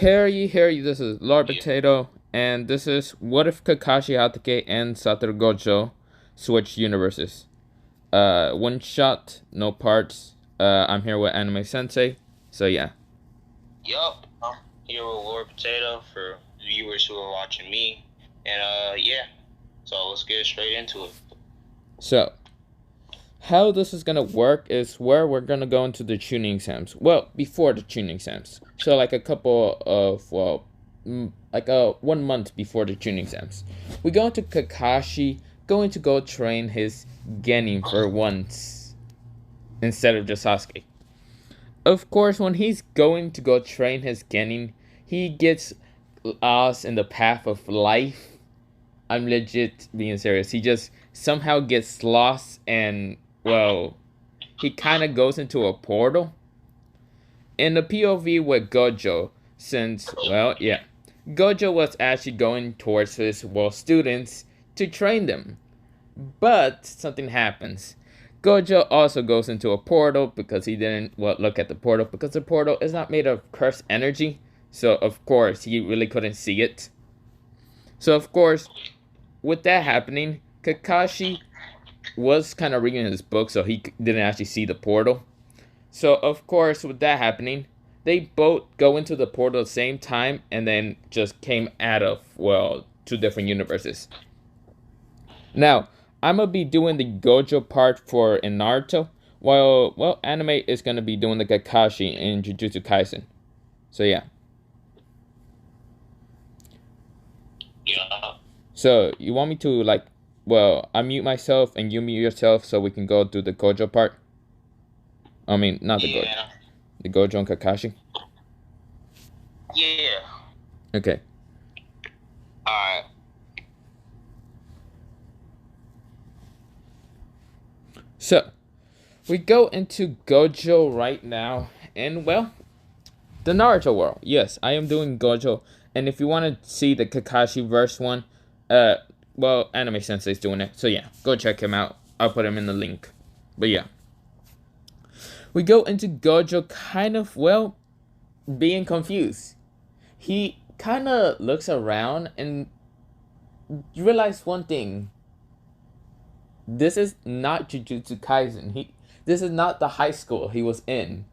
Hear ye, this is Lord Potato, and this is What If Kakashi Hatake and Satoru Gojo Switch Universes? One shot, no parts. I'm here with Anime Sensei, so yeah. Yup, I'm here with Lord Potato for viewers who are watching me. And yeah, so let's get straight into it. So, how this is gonna work is where we're gonna go into the tuning exams. Well, before the tuning exams. So, like a couple of, like 1 month before the tuning exams. We go into Kakashi going to go train his Genin for once instead of just Sasuke. Of course, when he's going to go train his Genin, he gets lost in the path of life. I'm legit being serious. He just somehow gets lost and, well, he kind of goes into a portal. In the POV with Gojo, since, well, yeah, Gojo was actually going towards his, well, students to train them. But something happens. Gojo also goes into a portal because he didn't, well, look at the portal because the portal is not made of cursed energy. So, of course, he really couldn't see it. So, of course, with that happening, Kakashi was kind of reading his book, so he didn't actually see the portal. So, of course, with that happening, they both go into the portal at the same time and then just came out of, well, two different universes. Now, I'm gonna be doing the Gojo part for in Naruto, while, well, Anime is gonna be doing the Kakashi in Jujutsu Kaisen. So, yeah. Yeah. So, you want me to, like, well, I mute myself and you mute yourself so we can go through the Gojo part? I mean, not the Gojo. The Gojo and Kakashi? Yeah. Okay. Alright. So, we go into Gojo right now, and, well, the Naruto world. Yes, I am doing Gojo, and if you want to see the Kakashi verse one, well, Anime Sensei is doing it, so yeah, go check him out. I'll put him in the link. But yeah, we go into Gojo kind of, well, being confused. He kind of looks around and realize one thing. This is not Jujutsu Kaisen. This is not the high school he was in.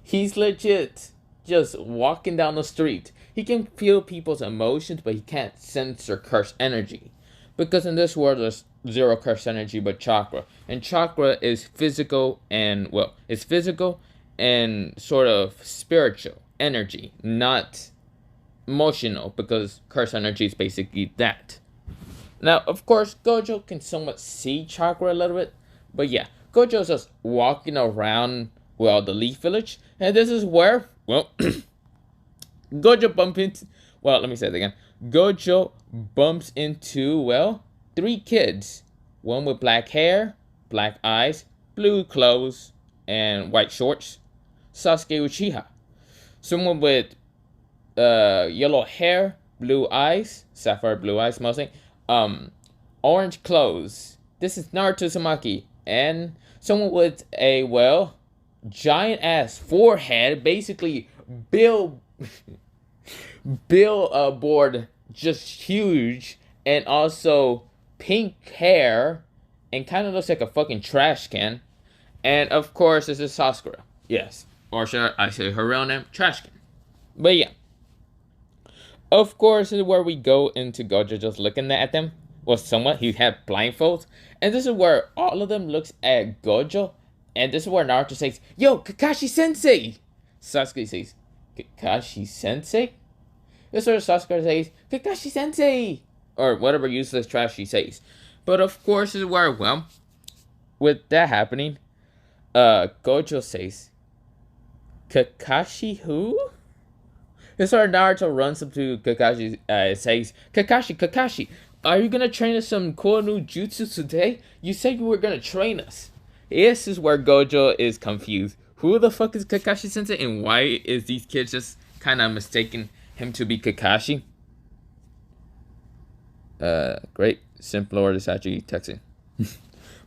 He's legit just walking down the street. He can feel people's emotions, but he can't sense their cursed energy. Because in this world, there's zero cursed energy but chakra. And chakra is physical and, well, it's physical and sort of spiritual energy, not emotional, because cursed energy is basically that. Now, of course, Gojo can somewhat see chakra a little bit, but yeah, Gojo's just walking around, well, the Leaf Village, and this is where, well, Gojo bumps into, well, let me say it again. Gojo bumps into, well, three kids. One with black hair, black eyes, blue clothes, and white shorts. Sasuke Uchiha. Someone with yellow hair, blue eyes, sapphire blue eyes mostly, orange clothes. This is Naruto Uzumaki, and someone with a, well, giant ass forehead, basically billboard, just huge, and also pink hair, and kind of looks like a fucking trash can. And of course, this is Sakura. Yes, or should I say her real name, Trash Can. But yeah. Of course, this is where we go into Gojo just looking at them. Well, somewhat, he had blindfolds. And this is where all of them looks at Gojo. And this is where Naruto says, "Yo, Kakashi Sensei!" Sasuke says, "Kakashi Sensei?" This is where Sasuke says, "Kakashi Sensei!" Or whatever useless trash he says. But of course, this is where, well, with that happening, Gojo says, "Kakashi who?" This is where Naruto runs up to Kakashi, says, Kakashi, are you gonna train us some cool new jutsu today? You said you were gonna train us." This is where Gojo is confused. Who the fuck is Kakashi Sensei, and why is these kids just kind of mistaking him to be Kakashi? Great. Simp Lord is actually texting.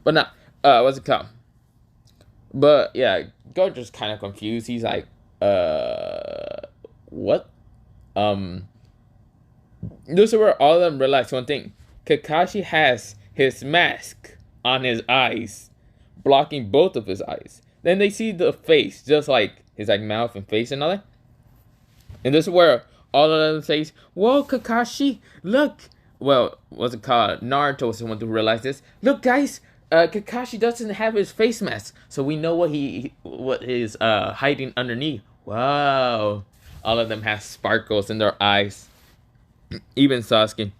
But now, what's it called? But yeah, Gojo's kind of confused. He's like, what? Um, this is where all of them realize one thing. Kakashi has his mask on his eyes, blocking both of his eyes. Then they see the face, just like his like mouth and face and all that. And this is where all of them says, "Whoa, Kakashi, look!" Well, what's it called? Naruto was the one to realize this. Look, guys, Kakashi doesn't have his face mask, so we know what is hiding underneath. Wow! All of them have sparkles in their eyes. Even Sasuke.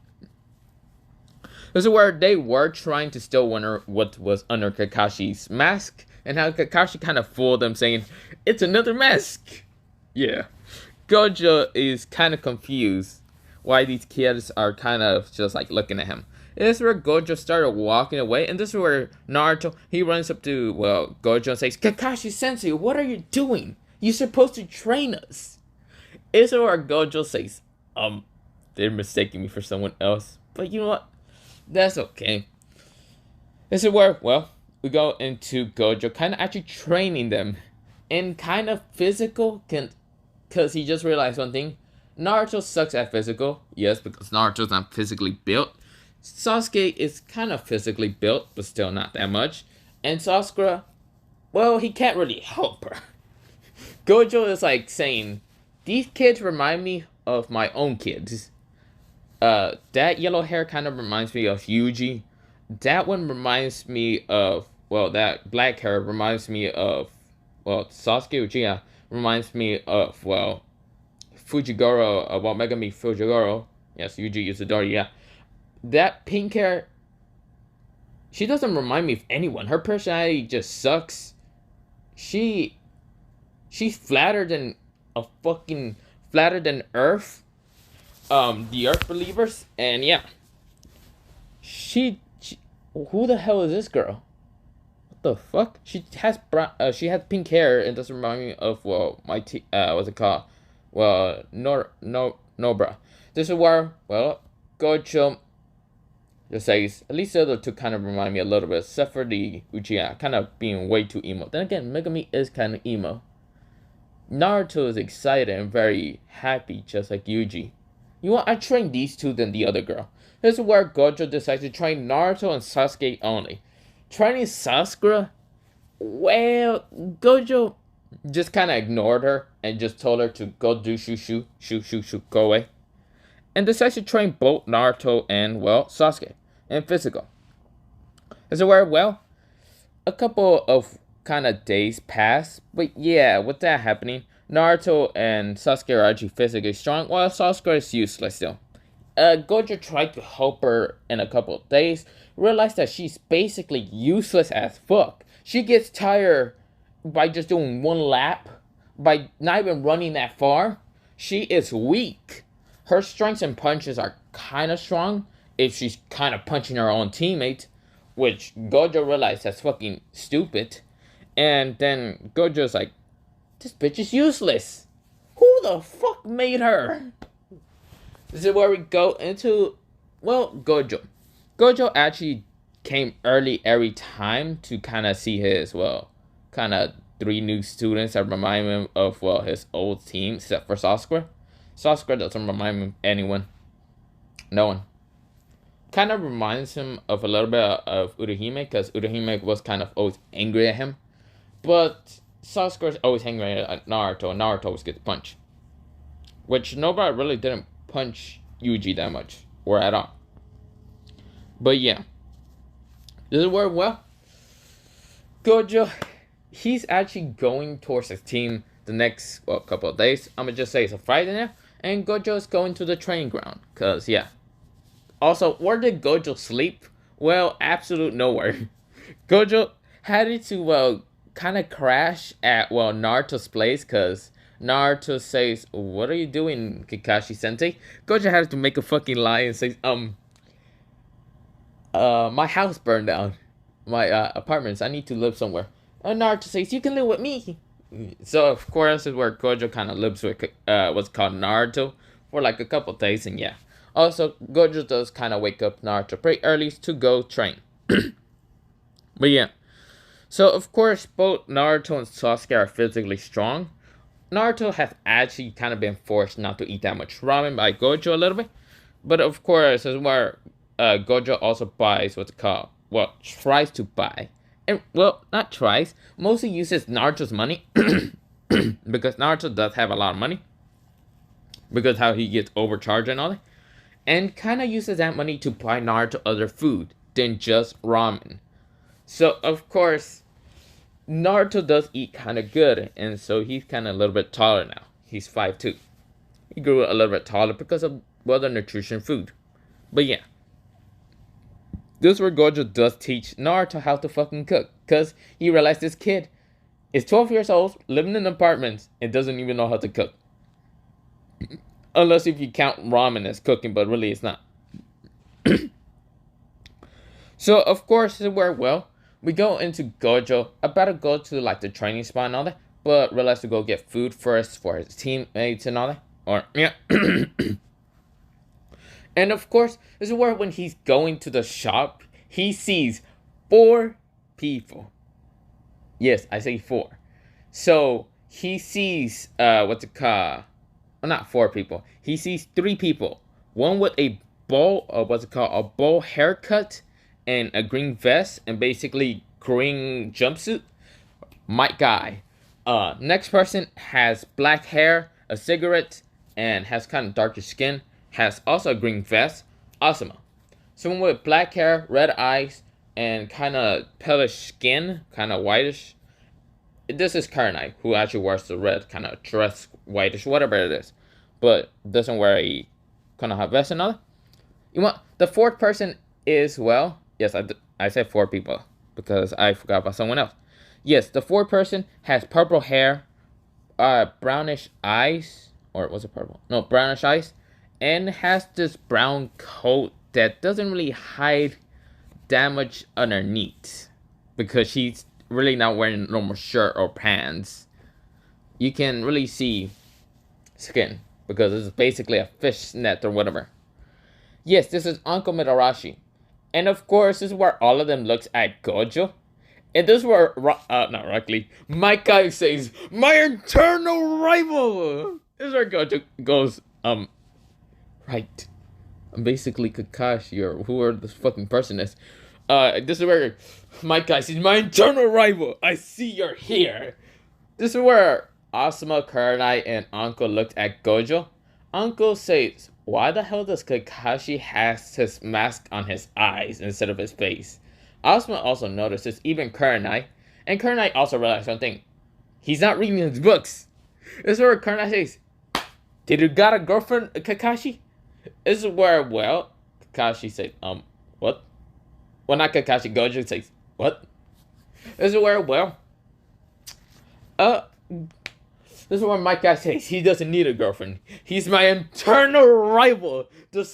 This is where they were trying to still wonder what was under Kakashi's mask, and how Kakashi kind of fooled them, saying, "It's another mask." Yeah. Gojo is kind of confused why these kids are kind of just like looking at him. This is where Gojo started walking away, and this is where Naruto, he runs up to, well, Gojo and says, "Kakashi Sensei, what are you doing? You're supposed to train us." This is where Gojo says, they're mistaking me for someone else. But you know what? That's okay. This is where, well, we go into Gojo kind of actually training them in kind of physical, because he just realized one thing. Naruto sucks at physical. Yes, because Naruto's not physically built. Sasuke is kind of physically built, but still not that much. And Sakura, well, he can't really help her. Gojo is like saying, these kids remind me of my own kids. That yellow hair kind of reminds me of Yuji. That one reminds me of, well, that black hair reminds me of, well, Sasuke Uchiha reminds me of, well, Fujigoro, well, Megami Fujigoro. Yes, Yuji Usadori, yeah. That pink hair, she doesn't remind me of anyone. Her personality just sucks. She's flatter than a fucking, flatter than Earth. The Earth Believers, and yeah. She who the hell is this girl? What the fuck? She has pink hair and doesn't remind me of, well, what's it called? Well, Nobra. This is where, well, Gojo just says, at least the other two kind of remind me a little bit, except for the Uchiha, kind of being way too emo. Then again, Megami is kind of emo. Naruto is excited and very happy, just like Yuji. You know what? I trained these two than the other girl. This is where Gojo decides to train Naruto and Sasuke only. Training Sakura, well, Gojo just kind of ignored her and just told her to go do shoo, go away. And decides to train both Naruto and, well, Sasuke in physical. This is where, well, a couple of kind of days pass, but yeah, with that happening, Naruto and Sasuke are actually physically strong, while Sasuke is useless still. Gojo tried to help her in a couple of days, realized that she's basically useless as fuck. She gets tired by just doing one lap, by not even running that far. She is weak. Her strengths and punches are kind of strong if she's kind of punching her own teammate, which Gojo realized that's fucking stupid. And then Gojo's like, this bitch is useless. Who the fuck made her? This is where we go into, well, Gojo. Gojo actually came early every time to kind of see his, well, kind of 3 new students that remind him of, well, his old team, except for Sakura. Sakura doesn't remind him of anyone. No one. Kind of reminds him of a little bit of Urahime, because Urahime was kind of always angry at him. But Sakura's always angry at Naruto, and Naruto always gets punched. Which nobody really didn't punch Yuji that much, or at all. But yeah. This is where, well, Gojo, he's actually going towards his team the next, well, couple of days. I'm gonna just say it's a Friday now, and Gojo's going to the training ground, because, yeah. Also, where did Gojo sleep? Well, absolute nowhere. Gojo had it to, well, kind of crash at, well, Naruto's place, because Naruto says, what are you doing, Kakashi Sensei? Gojo had to make a fucking lie and say, my house burned down. My apartments, I need to live somewhere. And Naruto says, you can live with me. So, of course, this is where Gojo kind of lives with what's called Naruto for like a couple days, and yeah. Also, Gojo does kind of wake up Naruto pretty early to go train. But yeah. So, of course, both Naruto and Sasuke are physically strong. Naruto has actually kind of been forced not to eat that much ramen by Gojo a little bit. But of course, this is where Gojo also buys what's called, well, tries to buy. And, well, not tries, mostly uses Naruto's money. Because Naruto does have a lot of money. Because how he gets overcharged and all that. And kind of uses that money to buy Naruto other food than just ramen. So, of course, Naruto does eat kind of good. And so he's kind of a little bit taller now. He's 5'2". He grew a little bit taller because of, well, the nutrition food. But yeah. This is where Gojo does teach Naruto how to fucking cook. Because he realized this kid is 12 years old, living in apartments, and doesn't even know how to cook. Unless if you count ramen as cooking, but really it's not. So, of course, this is where, well, we go into Gojo, about to go to, like, the training spot and all that, but realize to go get food first for his teammates and all that. Or, yeah. And, of course, this is where when he's going to the shop, he sees 4 people. Yes, I say 4. So, he sees, what's it called? Well, not 4 people. He sees 3 people. One with a bowl, what's it called? A bowl haircut and a green vest and basically green jumpsuit. My guy. Next person has black hair, a cigarette, and has kind of darker skin. Has also a green vest. Asuma. Someone with black hair, red eyes, and kind of palish skin, kind of whitish. This is Karnai, who actually wears the red kind of dress, whitish, whatever it is. But doesn't wear a kind of hot vest and all that. You want the 4th person is, well, yes, I said 4 people because I forgot about someone else. Yes, the 4th person has purple hair, brownish eyes, or was it purple? No, brownish eyes, and has this brown coat that doesn't really hide that much underneath because she's really not wearing a normal shirt or pants. You can really see skin because it's basically a fish net or whatever. Yes, this is Uncle Midarashi. And of course, this is where all of them looks at Gojo. And this is where, not Rock Lee, my guy says, my eternal rival! This is where Gojo goes, right. I'm basically Kakashi or whoever this fucking person is. This is where my guy says, my eternal rival, I see you're here. This is where Asuma, Kurenai, and Anko looked at Gojo. Anko says, why the hell does Kakashi has his mask on his eyes instead of his face? Asuma also notices even Kurenai, and Kurenai also realized something. He's not reading his books. This is where Kurenai says, did you got a girlfriend, Kakashi? This is where, well, Kakashi says, what? Well, not Kakashi, Gojo says, what? This is where, well, this is where my guy says he doesn't need a girlfriend. He's my eternal rival. The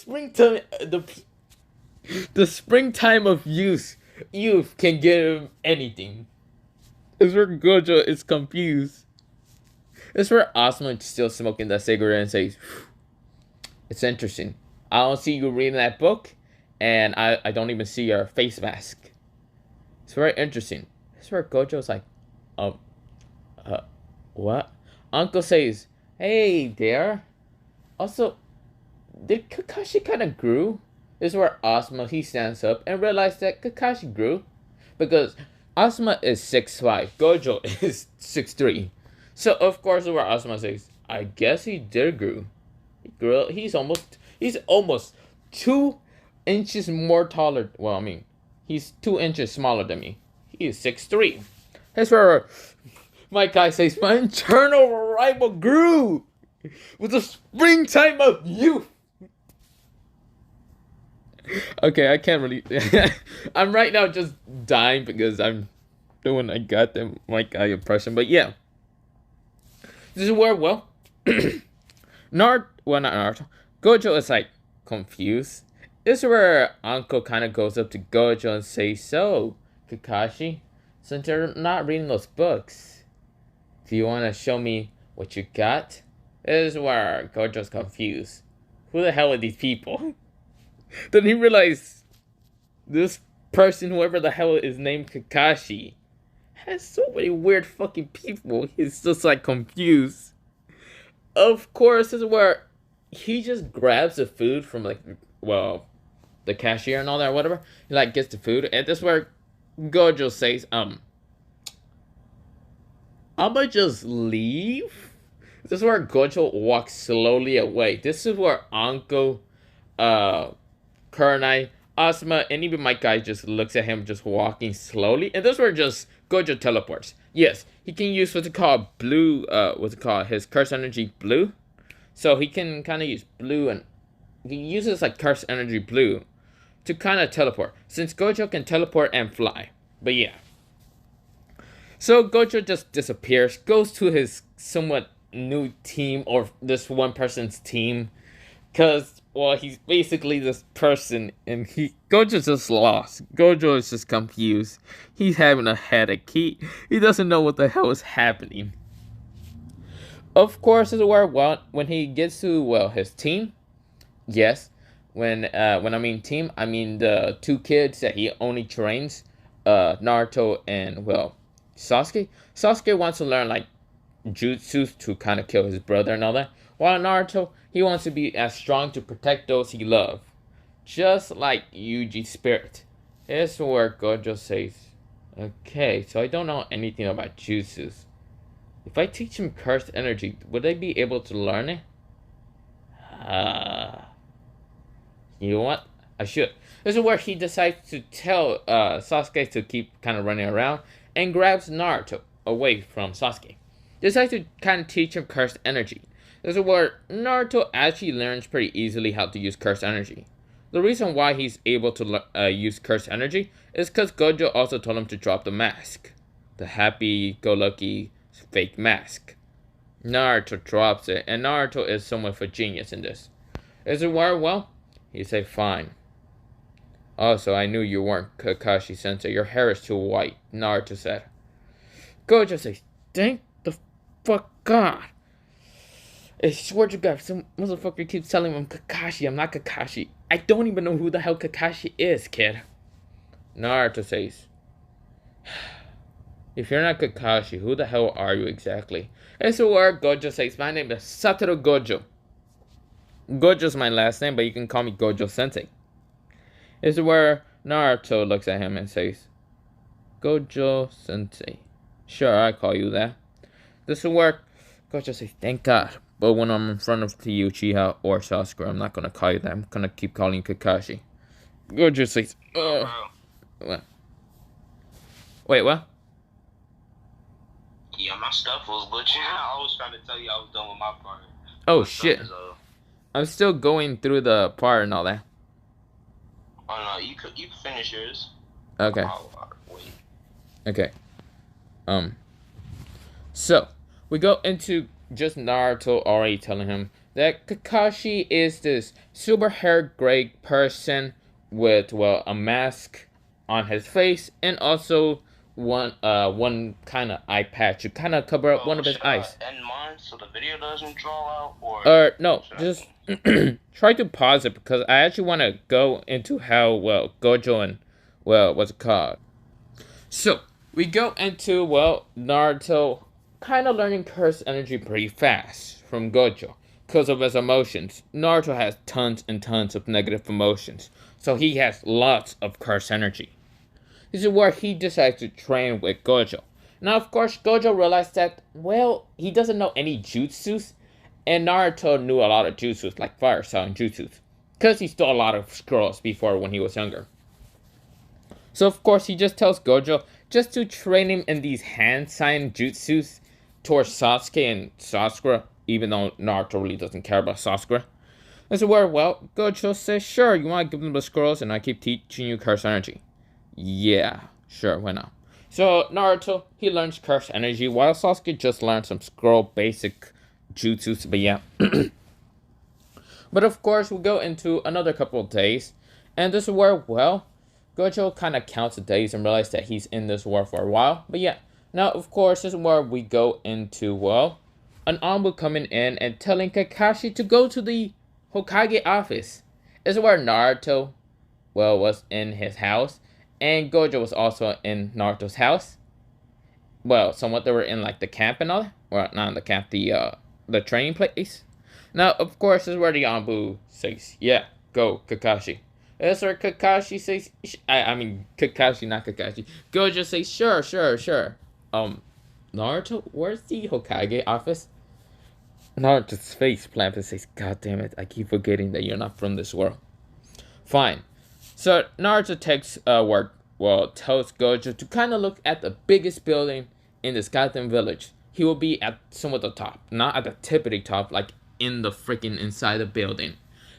springtime of youth can give him anything. This is where Gojo is confused. This is where Asuma is still smoking that cigarette and says, it's interesting. I don't see you reading that book, and I don't even see your face mask. It's very interesting. This is where Gojo's like, what? Uncle says, hey there. Also, did Kakashi kind of grew? This is where Asuma, he stands up and realizes that Kakashi grew. Because Asuma is 6'5", Gojo is 6'3". So, of course, where Asuma says, I guess he did grew. He's almost 2 inches more taller. Well, I mean, he's 2 inches smaller than me. He is 6'3". That's where my guy says, my eternal rival grew with the springtime of youth. Okay, I can't really. I'm right now just dying because I'm doing a goddamn my guy impression. But yeah, this is where, well, not Naruto. Gojo is like confused. This is where Anko kind of goes up to Gojo and says, so, Kakashi, since you're not reading those books, do you want to show me what you got? This is where Gojo's confused. Who the hell are these people? Then he realized this person, whoever the hell is named Kakashi, has so many weird fucking people. He's just like confused. Of course, this is where he just grabs the food from like, well, the cashier and all that, whatever. He like gets the food, and this is where Gojo says, I'ma just leave. This is where Gojo walks slowly away. This is where Anko, uh, Kurenai, Asuma, and even my guy just looks at him just walking slowly. And this is where just Gojo teleports. Yes, he can use what's it called blue, what's it called? His curse energy blue. So he can kind of use blue and he uses like curse energy blue to kind of teleport. Since Gojo can teleport and fly. But yeah. So Gojo just disappears, goes to his somewhat new team or this one person's team. Cause well he's basically this person and Gojo's just lost. Gojo is just confused. He's having a headache. He doesn't know what the hell is happening. Of course is where when he gets to his team, yes. When I mean team, I mean the two kids that he only trains, Naruto and Sasuke. Sasuke wants to learn like jutsu to kind of kill his brother and all that. While Naruto, he wants to be as strong to protect those he loves. Just like Yuji's spirit. Here's where Gojo says, okay, so I don't know anything about jutsus. If I teach him cursed energy, would I be able to learn it? You know what? I should. This is where he decides to tell Sasuke to keep kind of running around and grabs Naruto away from Sasuke. Decides to kind of teach him cursed energy. This is where Naruto actually learns pretty easily how to use cursed energy. The reason why he's able to use cursed energy is because Gojo also told him to drop the mask. The happy-go-lucky fake mask. Naruto drops it, and Naruto is somewhat of a genius in this. Is it where, he said, fine. Also, I knew you weren't Kakashi Sensei. Your hair is too white, Naruto said. Gojo says, thank the fuck God. I swear to God, some motherfucker keeps telling him I'm Kakashi. I'm not Kakashi. I don't even know who the hell Kakashi is, kid. Naruto says, if you're not Kakashi, who the hell are you exactly? And so where Gojo says, my name is Satoru Gojo. Gojo's my last name, but you can call me Gojo Sensei. This is where Naruto looks at him and says, Gojo Sensei. Sure, I call you that. This is where Gojo says, thank God. But when I'm in front of the Uchiha or Sasuke, I'm not going to call you that. I'm going to keep calling you Kakashi. Gojo says, what? Wait, what? Yeah, my stuff was glitching. I was trying to tell you I was done with my part. Oh, shit. I'm still going through the part and all that. Oh, no, you can finish yours. Okay. Wait. Okay. So, we go into just Naruto already telling him that Kakashi is this super hair gray person with, a mask on his face and also one kind of eye patch to kind of cover up one of his eyes. End mine so the video doesn't draw out, or no, just try to pause it because I actually want to go into how Gojo and what's it called. So we go into Naruto kind of learning curse energy pretty fast from Gojo because of his emotions. Naruto has tons and tons of negative emotions, so he has lots of curse energy. This is where he decides to train with Gojo. Now, of course, Gojo realized that, he doesn't know any jutsus, and Naruto knew a lot of jutsus, like fire sign jutsus, because he stole a lot of scrolls before when he was younger. So, of course, he just tells Gojo just to train him in these hand sign jutsus towards Sasuke and Sakura, even though Naruto really doesn't care about Sakura. This is where, Gojo says, sure, you want to give them the scrolls, and I keep teaching you curse energy. Yeah, sure, why not? So, Naruto, he learns curse energy, while Sasuke just learns some scroll basic jutsus, but yeah. But of course, we go into another couple of days, and this is where, Gojo kind of counts the days and realizes that he's in this war for a while, but yeah. Now, of course, this is where we go into, an envoy coming in and telling Kakashi to go to the Hokage office. This is where Naruto, was in his house, and Gojo was also in Naruto's house. Somewhat they were in like the camp and all that. Well, not in the camp, the the training place. Now, of course, this is where the Anbu says, yeah, go, Kakashi. That's where Kakashi says, I mean, Kakashi, not Kakashi. Gojo says, sure. Naruto, where's the Hokage office? Naruto's face plants and says, God damn it, I keep forgetting that you're not from this world. Fine. So, Naruto takes tells Gojo to kind of look at the biggest building in this goddamn village. He will be at somewhat the top, not at the tippity top, like in the freaking inside the building.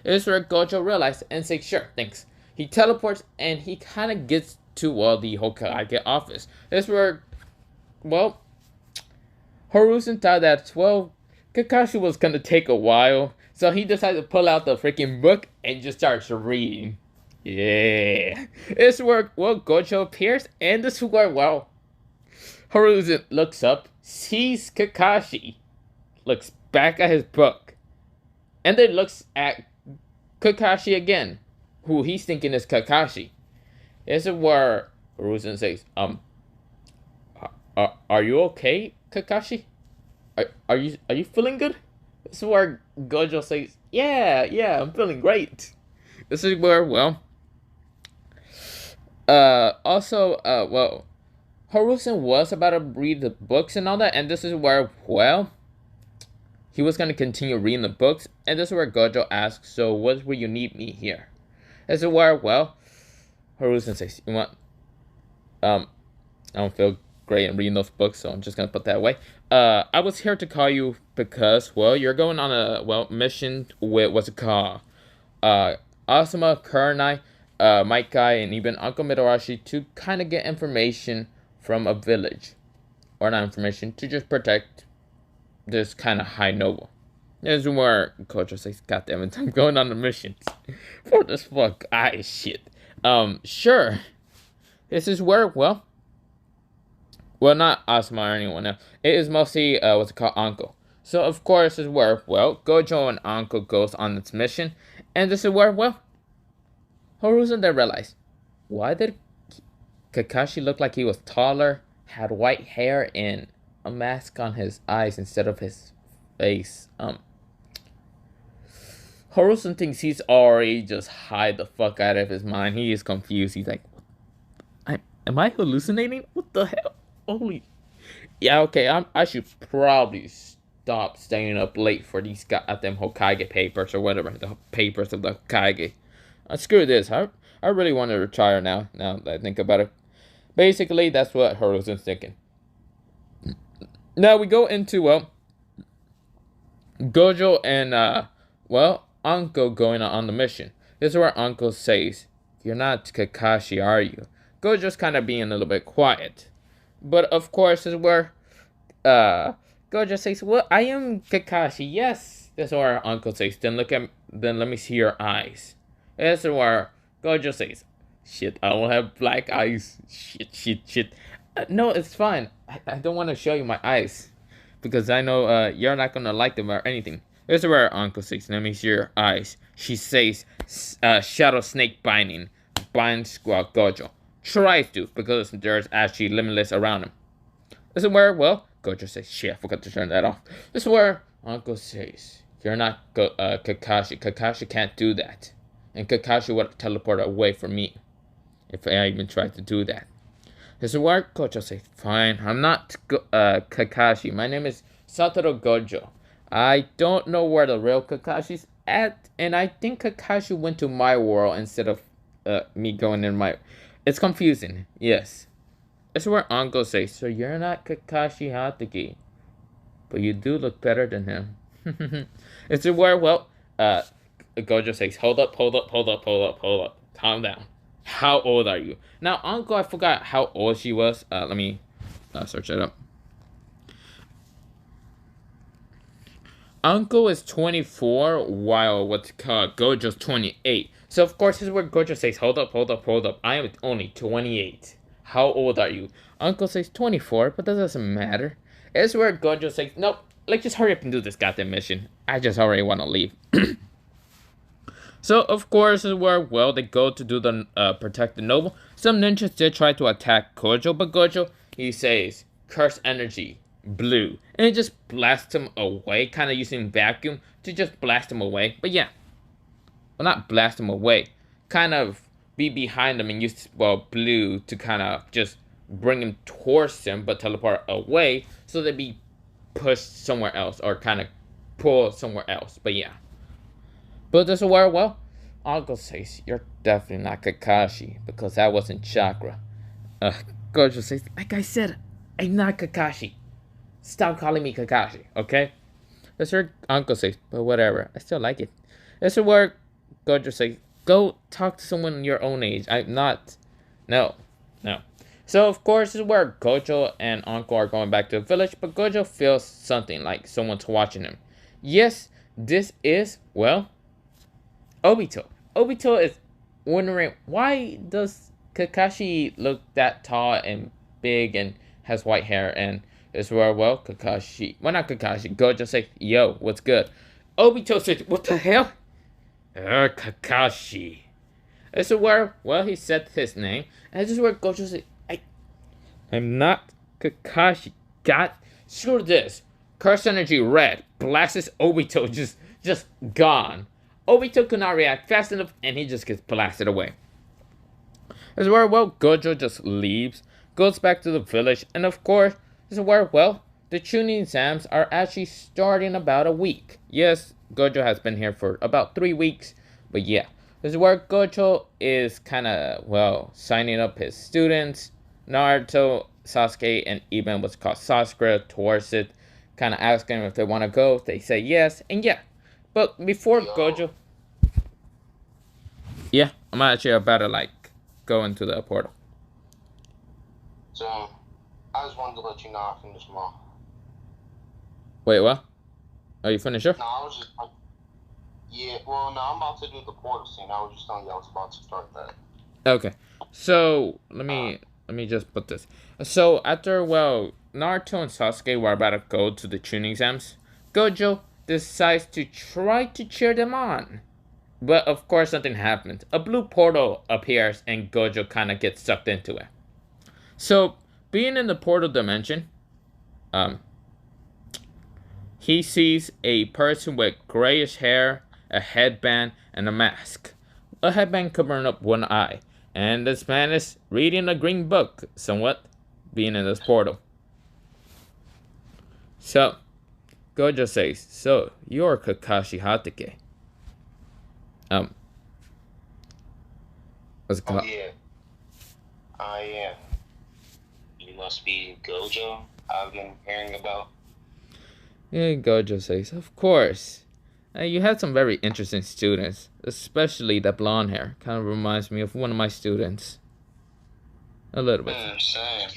This is where Gojo realizes and says, sure, thanks. He teleports and he kind of gets to, the Hokage office. This is where, Hiruzen thought that, Kakashi was gonna take a while, so he decided to pull out the freaking book and just starts reading. Yeah. This is where, Gojo appears, and this is where, Hiruzen looks up, sees Kakashi, looks back at his book, and then looks at Kakashi again, who he's thinking is Kakashi. This is where Hiruzen says, are you okay, Kakashi? Are you feeling good? This is where Gojo says, yeah, I'm feeling great. This is where, Hiruzen was about to read the books and all that, and this is where, he was going to continue reading the books, and this is where Gojo asks, so what will you need me here? This is where, Hiruzen says, you want, I don't feel great in reading those books, so I'm just going to put that away. I was here to call you because, you're going on a, mission with, what's it called, Asuma, Kurenai, Might Guy, and even Uncle Midarashi to kind of get information from a village. Or not information, to just protect this kind of high noble. This is where Gojo says, God damn it, I'm going on a mission for this fuck eye shit. Sure. This is where, not Asuma or anyone else. It is mostly, what's it called, Uncle. So, of course, this is where, Gojo and Uncle goes on this mission. And this is where, Hiruzen then realized, why did Kakashi look like he was taller, had white hair, and a mask on his eyes instead of his face? Hiruzen thinks he's already just high the fuck out of his mind. He is confused. He's like, am I hallucinating? What the hell? Holy. Yeah, okay, I should probably stop staying up late for these goddamn Hokage papers or whatever. The papers of the Hokage. Screw this. I really want to retire now that I think about it. Basically, that's what Hiruzen's thinking. Now we go into, Gojo and, Uncle going on the mission. This is where Uncle says, you're not Kakashi, are you? Gojo's kind of being a little bit quiet. But, of course, this is where, Gojo says, I am Kakashi, yes. This is where Uncle says, then let me see your eyes. This is where Gojo says, shit, I don't have black eyes. Shit. No, it's fine. I don't want to show you my eyes. Because I know you're not going to like them or anything. This is where Uncle says, let me see your eyes. She says, shadow snake binding. Binds Gojo. Tries to, because there's actually limitless around him. This is where, Gojo says, shit, I forgot to turn that off. This is where Uncle says, you're not Kakashi. Kakashi can't do that. And Kakashi would teleport away from me if I even tried to do that. This is where Gojo says, fine, I'm not Kakashi. My name is Satoru Gojo. I don't know where the real Kakashi's at, and I think Kakashi went to my world instead of me going in my... It's confusing, yes. This is where Uncle says, so you're not Kakashi Hatake, but you do look better than him. This is where, Gojo says, hold up. Calm down. How old are you? Now, Uncle, I forgot how old she was. Let me search it up. Uncle is 24, while Gojo's 28. So, of course, this is where Gojo says, hold up. I am only 28. How old are you? Uncle says 24, but that doesn't matter. It's where Gojo says, nope, just hurry up and do this goddamn mission. I just already want to leave. So, of course, is where, they go to do the protect the noble. Some ninjas did try to attack Gojo, but Gojo, he says, curse energy. blue. And it just blasts him away, kind of using vacuum to just blast him away. But yeah, well, not blast him away, kind of be behind him and use, well, blue to kind of just bring him towards him, but teleport away so they be pushed somewhere else or kind of pull somewhere else. But yeah. But this is where, well, Uncle says, you're definitely not Kakashi because that wasn't chakra. Gojo says, like I said, I'm not Kakashi. Stop calling me Kakashi, okay? That's her uncle says, but whatever. I still like it. This is where Gojo says, go talk to someone your own age. I'm not. No. So, of course, this is where Gojo and Uncle are going back to the village, but Gojo feels something like someone's watching him. Yes, this is, well, Obito. Obito is wondering, why does Kakashi look that tall and big and has white hair? And is where, well, Kakashi, well, not Kakashi, Gojo says, yo, what's good? Obito says, what the hell? Kakashi. This is where, well, he said his name, and this is where Gojo says, I'm not Kakashi. God, screw this. Curse energy red. Blasts Obito just gone. Obito could not react fast enough, and he just gets blasted away. This is where, well, Gojo just leaves, goes back to the village, and of course, this is where, well, the tuning exams are actually starting about a week. Yes, Gojo has been here for about 3 weeks, but yeah. This is where Gojo is kind of, well, signing up his students. Naruto, Sasuke, and even what's called Sasuke towards it, kind of asking them if they want to go. They say yes, and yeah. But before Gojo, yeah, I'm actually about to like go into the portal. So, I just wanted to let you know I finished them all. Wait, what? Are you finished? Sure? No, I was just, yeah, well, no, I'm about to do the portal scene. I was just telling you I was about to start that. Okay, so let me just put this. So after, well, Naruto and Sasuke were about to go to the tuning exams, Gojo decides to try to cheer them on. But of course something happens. A blue portal appears and Gojo kind of gets sucked into it. So, being in the portal dimension, he sees a person with grayish hair, a headband, and a mask. A headband covering up one eye. And this man is reading a green book, somewhat, being in this portal. So, Gojo says, so, you're Kakashi Hatake. What's it called? Oh, yeah. I am. You must be Gojo I've been hearing about. Yeah, Gojo says, of course. You had some very interesting students, especially that blonde hair. Kind of reminds me of one of my students. A little bit. Same.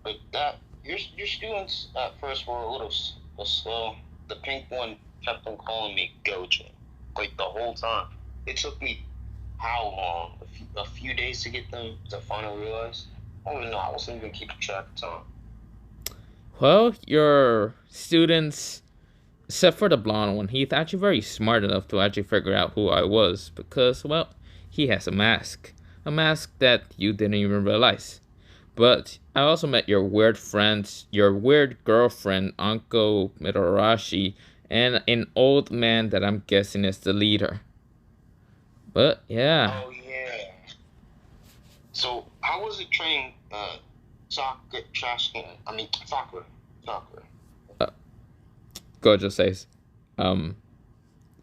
But that your students at first were a little slow. The pink one kept on calling me Gojo, like the whole time. It took me how long? A few days to get them to finally realize. Oh no, I wasn't even keeping track of time. Well, your students, except for the blonde one, he's actually very smart enough to actually figure out who I was because, well, he has a mask. A mask that you didn't even realize. But I also met your weird friends, your weird girlfriend, Uncle Mitarashi, and an old man that I'm guessing is the leader. But, yeah. Oh, yeah. So, how was it training Sakura? Gojo says,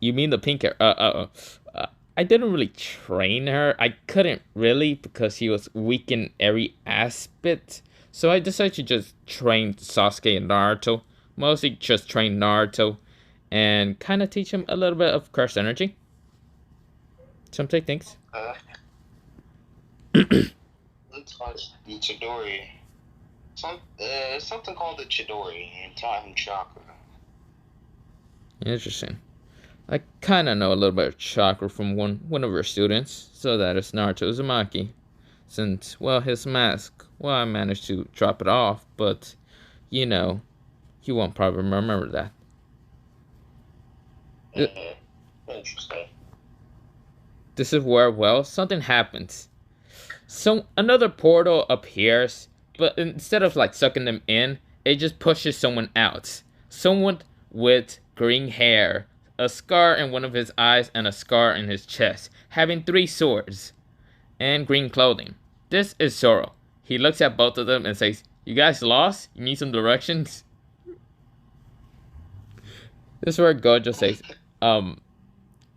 you mean the pink hair? I didn't really train her. I couldn't really because he was weak in every aspect. So I decided to just train Sasuke and Naruto. Mostly just train Naruto and kind of teach him a little bit of curse energy. Something thinks. Let's watch the Chidori. Something called the Chidori and taught him chakra. Interesting. I kind of know a little bit of chakra from one of our students, so that is Naruto Uzumaki. Since, well, his mask, well, I managed to drop it off, but, you know, he won't probably remember that. Interesting. This is where, well, something happens. So, another portal appears, but instead of, like, sucking them in, it just pushes someone out. Someone with green hair, a scar in one of his eyes, and a scar in his chest, having 3 swords and green clothing. This is Zoro. He looks at both of them and says, "You guys lost? You need some directions?" This is where Gojo says,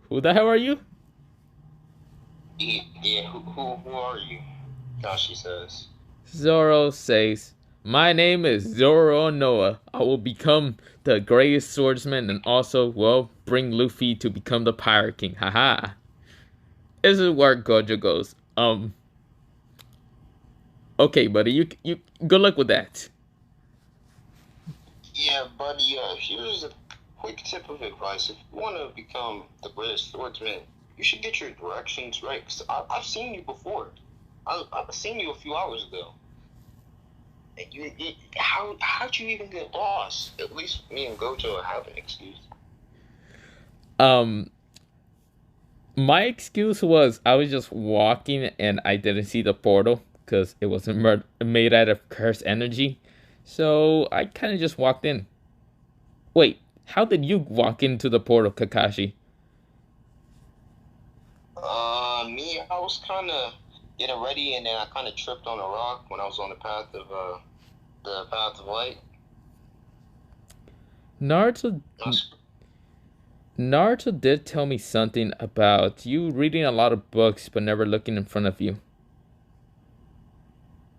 who the hell are you? Yeah, who are you? Kashi says. Zoro says, "My name is Zoro Noah. I will become the greatest swordsman and also, well, bring Luffy to become the Pirate King. Haha." This is where Gojo goes, okay, buddy, you good luck with that. Yeah, buddy, here's a quick tip of advice. If you want to become the greatest swordsman, you should get your directions right. Cause I've seen you before. I've seen you a few hours ago. And how'd you even get lost? At least me and Gojo have an excuse. Um, my excuse was I was just walking and I didn't see the portal because it wasn't made out of cursed energy. So I kind of just walked in. Wait, how did you walk into the portal, Kakashi? Me, I was kind of getting ready, and then I kind of tripped on a rock when I was on the path of light. Naruto Naruto did tell me something about you reading a lot of books but never looking in front of you.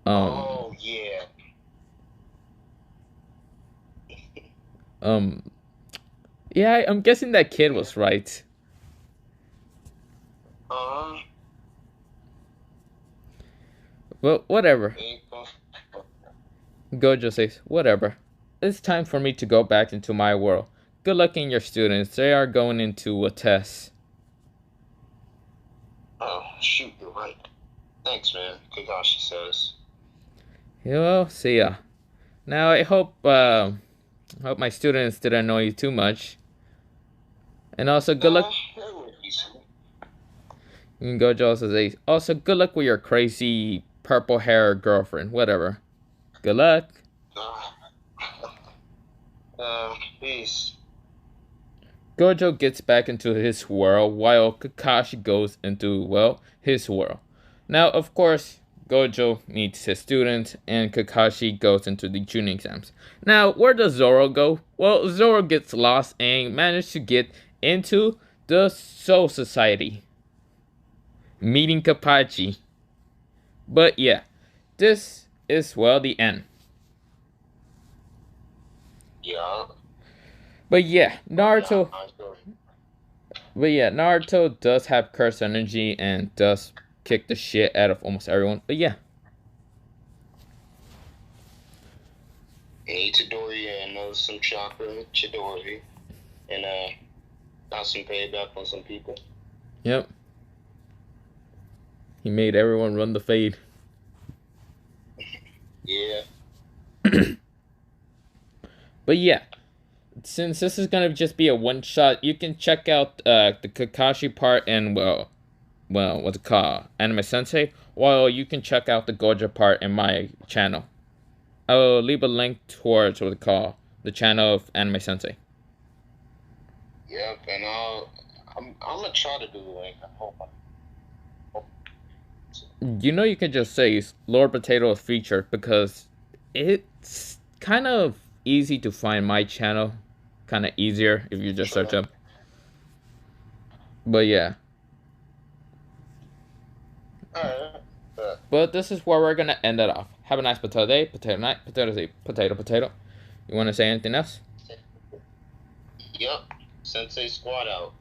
Oh yeah. Yeah, I'm guessing that kid was right. Uh. Well, whatever. Gojo says, "Whatever. It's time for me to go back into my world. Good luck in your students. They are going into a test." Oh, shoot, you're right. Thanks, man, Kakashi says. Yeah, well, see ya. Now, I hope my students didn't annoy you too much. And also, good luck. And Gojo also says, "Also, good luck with your crazy purple hair girlfriend. Whatever. Good luck." Peace. Gojo gets back into his world while Kakashi goes into, well, his world. Now, of course, Gojo meets his students and Kakashi goes into the Chunin exams. Now, where does Zoro go? Well, Zoro gets lost and manages to get into the Soul Society, meeting Kapachi. But yeah, this is, well, the end. Yeah. But yeah, Naruto does have curse energy and does kick the shit out of almost everyone. But yeah. Hey, Chidori knows some chakra, Chidori. And got some payback on some people. Yep. He made everyone run the fade. Yeah. But yeah, since this is gonna just be a one shot, you can check out the Kakashi part and well, what's it called, Anime Sensei, while you can check out the Gojo part in my channel. I will leave a link towards what it called the channel of Anime Sensei. Yep, and I'm gonna try to do the link. I hope. You know, you can just say Lord Potato is featured because it's kind of easy to find my channel, kind of easier if you just search up. But yeah. Alright. But this is where we're gonna end it off. Have a nice potato day, potato night, potato day, potato, potato. You want to say anything else? Yep. Sensei squad out.